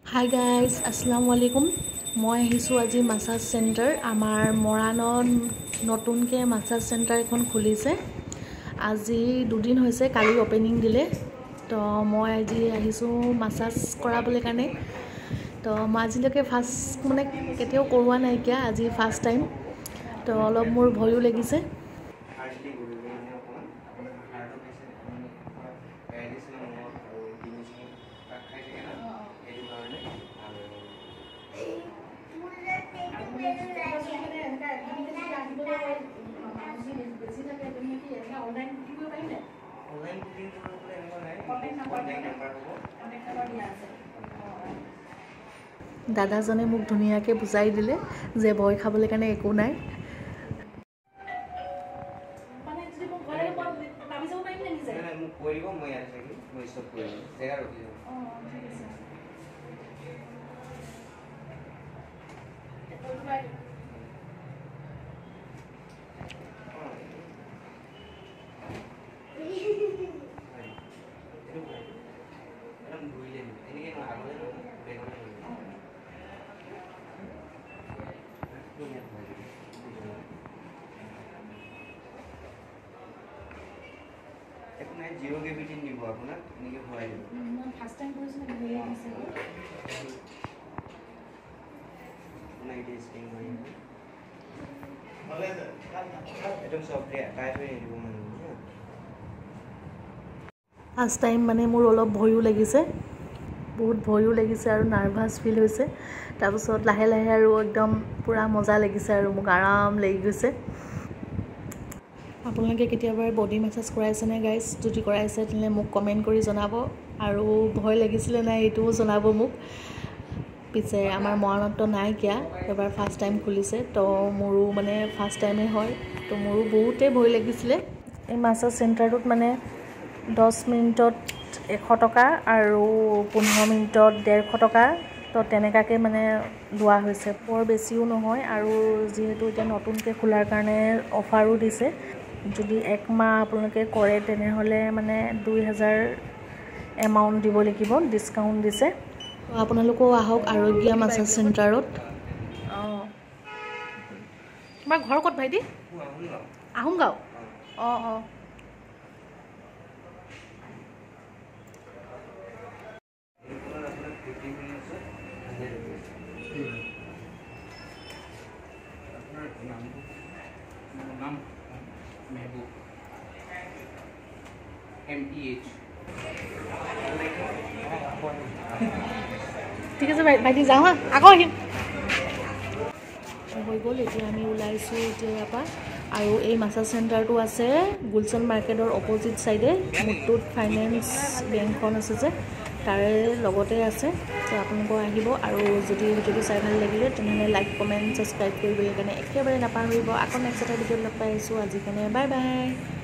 Hi guys, Assalamualaikum. মই আহিছো আজি মাসাজ সেন্টাৰ আমাৰ মৰাণত নতুনকৈ মাসাজ সেন্টার এখন খুলিছে আজি দুদিন হৈছে কালি ওপেনিং দিলে তো মই আজি আহিছো মাসাজ কৰাবলৈ কাৰণে তো মই আজিলৈকে ফাৰ্ষ্ট মানে কেতিয়াও কৰোৱা নাই কিয়া আজি ফাৰ্ষ্ট টাইম তো অলপ মোৰ ভয়ও লাগিছে দাদাজনে মোক ধুনীয়াকৈ বুজাই দিলে যে ভয় খাবলৈ কাৰণে একো নাই মানে যদি মোক ঘৰে নামি যাব পাৰিম নে নিজে মানে মোক কৈ দিব মই ইয়াত থাকি মই ষ্টপ কৰি দিম জেগা ৰখি যাম ঠিক আছে Zero gravity নিব আপোনাক এনেকৈ ভৰাই দিব মই ফাৰ্ষ্ট টাইম কৰিছো না ভয় লাগিছে নাই টেষ্টিং কৰি একদম সফটলি টাইট হৈ দিব মানে ফাৰ্ষ্ট টাইম মানে মোৰ অলপ ভয়ও লাগিছে বহুত ভয়ও লাগিছে আৰু নাৰ্ভাছ ফিল হৈছে তাৰপিছত লাহে লাহে আৰু একদম পুৰা মজা লাগিছে আৰু মোক আৰাম লাগি গৈছে আপোনালোকে কেতিয়াবা বডি মাসাজ কৰাইছে নে গাইস যদি কৰাইছে তেনে মোক কমেন্ট কৰি জনাব আৰু ভয় লাগিছিলে নাই এটোও জনাব মোক পিছে আমাৰ মৰাণত নাই কিয়া এবাৰ ফাৰ্ষ্ট টাইম খুলিছে তো মোৰো মানে ফাৰ্ষ্ট টাইমে হয় তো মোৰো বহুতে ভয় লাগিছিলে এই মাসাজ সেন্টাৰটোত মানে 10 মিনিটত 100 টকা আৰু 15 মিনিটত 150 টকা তো তেনেকাকে মানে লোৱা হৈছে বৰ বেছিও নহয় আৰু যেহেতু এটা নতুনকৈ খোলাৰ কাৰণে অফাৰো দিছে যদি এক মাহ আপোনালোকে কৰে তেনেহলে মানে 2000 এমাউন্ট দিব লাগিব ডিসকাউন্ট দিছে তো আপোনালোকও আহক আৰোগ্য মাসাজ সেন্টাৰত তোমাৰ ঘৰ ক'ত ভাইটি আহোমগাঁও महबूब MTH ঠিক আছে ভাইটি যাওঁ হা আকৌ আহিম হৈ গ'ল এতিয়া আমি ওলাইছোঁ এতিয়া ইয়াৰ পৰা আৰু এই মাসাজ সেন্টাৰটো আছে গুলশন মাৰ্কেটৰ অপোজিট সাইডে মুথুত ফাইনেন্স বেংকখন আছে যে তাৰে লগতে আছে তো আপোনালোক আহিব আৰু যদি ভিডিঅ'টো চাই ভাল লাগিলে তেনেহ'লে লাইক কমেন্ট সাবস্ক্ৰাইব কৰিবলৈ কাৰণে একেবাৰে নাপাহৰিব আকৌ নেক্সট এটা ভিডিঅ'ত লগ পাই আছোঁ আজি কাৰণে বাই বাই